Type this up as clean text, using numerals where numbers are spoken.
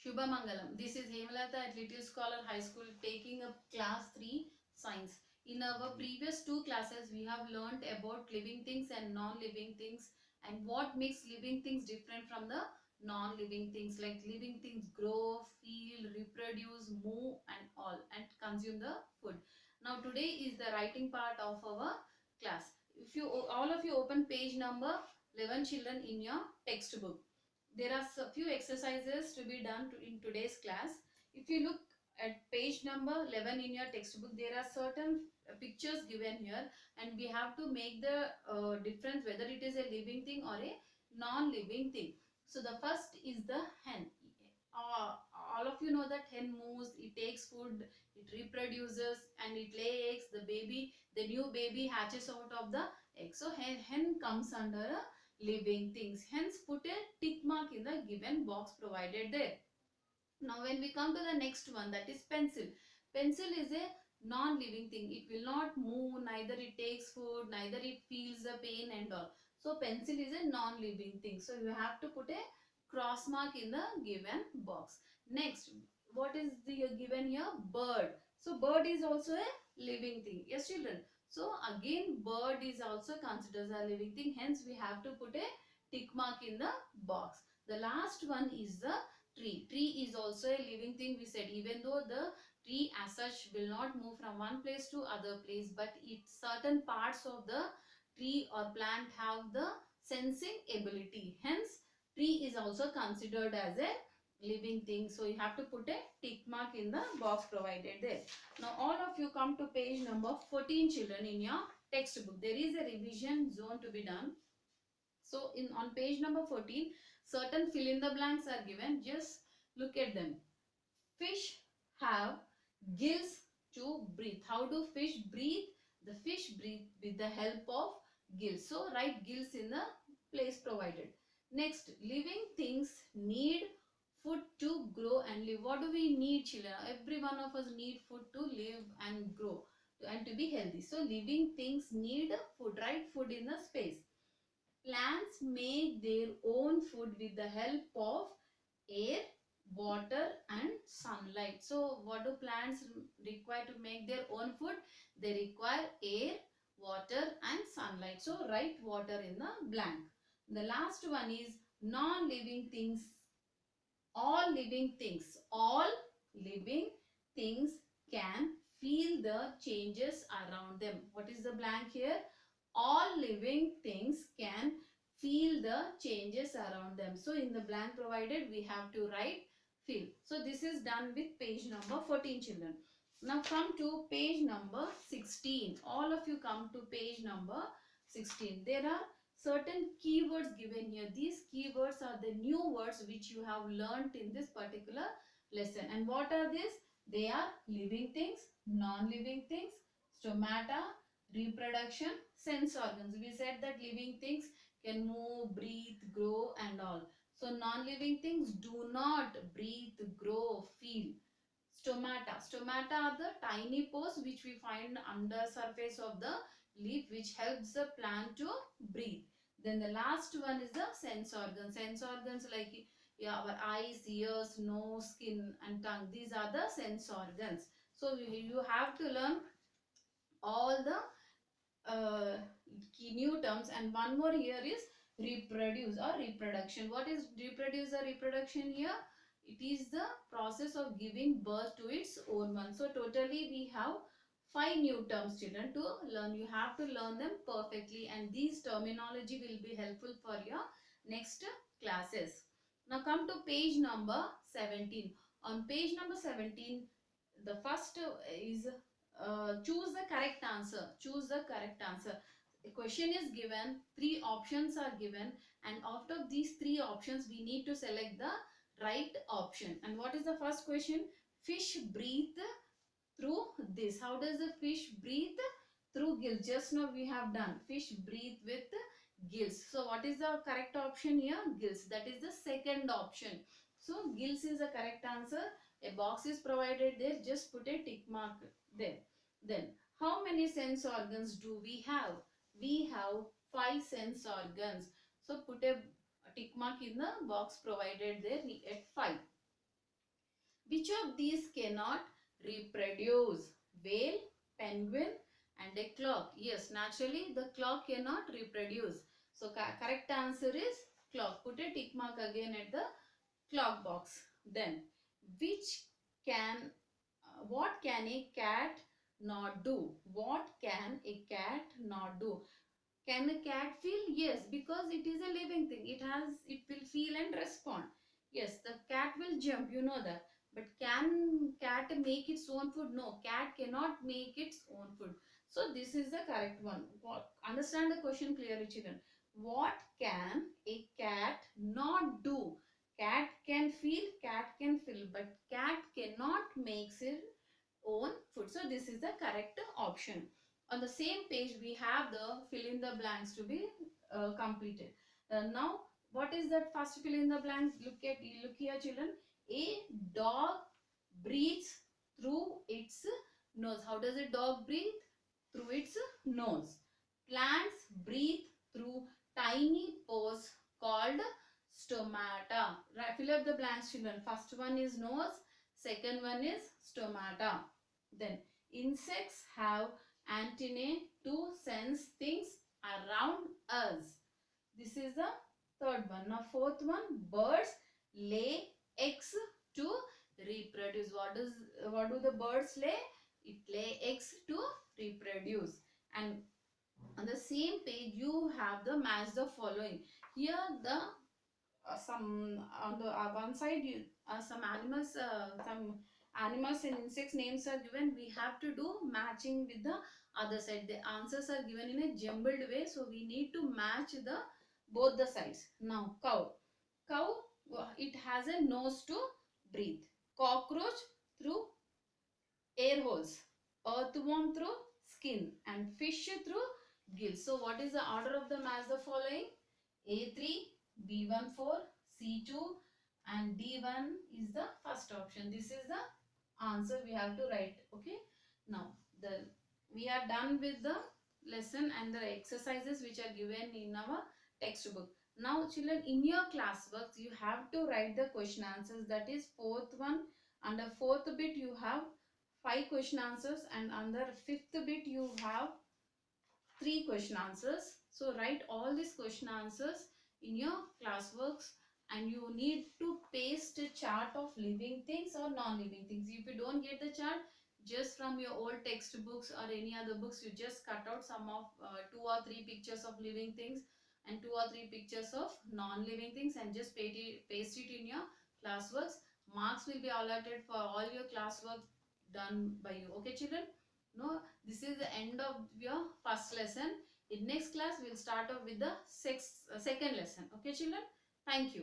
Shubhamangalam. This is Hemalata at Little Scholar High School taking up class 3 science. In our previous two classes, we have learnt about living things and non-living things and what makes living things different from the non-living things, like living things grow, feel, reproduce, move and all, and consume the food. Now today is the writing part of our class. If you all of you open page number 11 children in your textbook, there are a few exercises to be done in today's class. If you look at page number 11 in your textbook, there are certain pictures given here, and we have to make the difference whether it is a living thing or a non-living thing. So the first is the hen. All of you know that hen moves, it takes food, it reproduces and it lays eggs. The new baby hatches out of the egg. So hen comes under a living things. Hence put a tick mark in the given box provided there. Now when we come to the next one, that is pencil. Pencil is a non-living thing. It will not move, neither it takes food, neither it feels the pain and all. So pencil is a non-living thing. So you have to put a cross mark in the given box. Next, what is the given here? Bird. So bird is also a living thing. Yes children. So again bird is also considered as a living thing. Hence we have to put a tick mark in the box. The last one is the tree. Tree is also a living thing, we said, even though the tree as such will not move from one place to other place, but certain parts of the tree or plant have the sensing ability. Hence tree is also considered as a living thing. So you have to put a tick mark in the box provided there. Now all of you come to page number 14 children in your textbook. There is a revision zone to be done. So on page number 14, certain fill in the blanks are given. Just look at them. Fish have gills to breathe. How do fish breathe? The fish breathe with the help of gills. So write gills in the place provided. Next, living things need food to grow and live. What do we need, children? Every one of us need food to live and grow and to be healthy. So living things need food. Write food in the space. Plants make their own food with the help of air, water and sunlight. So what do plants require to make their own food? They require air, water and sunlight. So write water in the blank. The last one is non-living things. All living things can feel the changes around them. What is the blank here? All living things can feel the changes around them. So in the blank provided, we have to write feel. So this is done with page number 14 children. Now come to page number 16. All of you come to page number 16. There are certain keywords given here. These keywords are the new words which you have learnt in this particular lesson. And what are these? They are living things, non-living things, stomata, reproduction, sense organs. We said that living things can move, breathe, grow and all. So non-living things do not breathe, grow, feel. Stomata. Stomata are the tiny pores which we find under surface of the leaf, which helps the plant to breathe. Then the last one is the sense organs. Sense organs like our eyes, ears, nose, skin and tongue. These are the sense organs. So you have to learn all the key new terms, and one more here is reproduce or reproduction. What is reproduce or reproduction here? It is the process of giving birth to its own one. So totally we have 5 new terms, children, to learn. You have to learn them perfectly, and these terminology will be helpful for your next classes. Now come to page number 17. On page number 17, the first is choose the correct answer. Choose the correct answer. A question is given, 3 options are given, and out of these 3 options we need to select the right option. And what is the first question? Fish breathe through this. How does the fish breathe? Through gills. Just now we have done. Fish breathe with gills. So what is the correct option here? Gills. That is the second option. So gills is the correct answer. A box is provided there. Just put a tick mark there. Then how many sense organs do we have? We have 5 sense organs. So put a tick mark in the box provided there at 5. Which of these cannot reproduce? Whale, penguin, and a clock. Yes, naturally the clock cannot reproduce. So correct answer is clock. Put a tick mark again at the clock box. Then, which can, what can a cat not do? What can a cat not do? Can a cat feel? Yes, because it is a living thing. It will feel and respond. Yes, the cat will jump, you know that. But can cat make its own food? No, cat cannot make its own food. So this is the correct one. Understand the question clearly, children. What can a cat not do? Cat can feel, cat can feel, but cat cannot make its own food. So this is the correct option. On the same page, we have the fill in the blanks to be completed. Now, what is that first fill in the blanks? Look here, children. A dog breathes through its nose. How does a dog breathe? Through its nose. Plants breathe through tiny pores called stomata. Right, fill up the blanks, children. First one is nose. Second one is stomata. Then insects have antennae to sense things around us. This is the third one. Now fourth one, birds lay eggs to reproduce. What do the birds lay? It lay eggs to reproduce. And on the same page you have the match the following. Here the some on the one side you some animals and insects names are given. We have to do matching with the other side. The answers are given in a jumbled way, so we need to match the both the sides. Now cow, it has a nose to breathe. Cockroach through air holes. Earthworm through skin, and fish through gills. So what is the order of the match the following? A3, B14, C2, and D1 is the first option. This is the answer we have to write. Okay. Now we are done with the lesson and the exercises which are given in our textbook. Now children, in your classworks you have to write the question answers. That is fourth one. Under fourth bit you have 5 question answers, and under fifth bit you have 3 question answers. So write all these question answers in your classworks, and you need to paste a chart of living things or non-living things. If you don't get the chart, just from your old textbooks or any other books, you just cut out some of 2 or 3 pictures of living things and 2 or 3 pictures of non-living things, and just paste it in your classworks. Marks will be allotted for all your classwork done by you. Okay, children? No, this is the end of your first lesson. In next class, we'll start off with the second lesson. Okay, children? Thank you.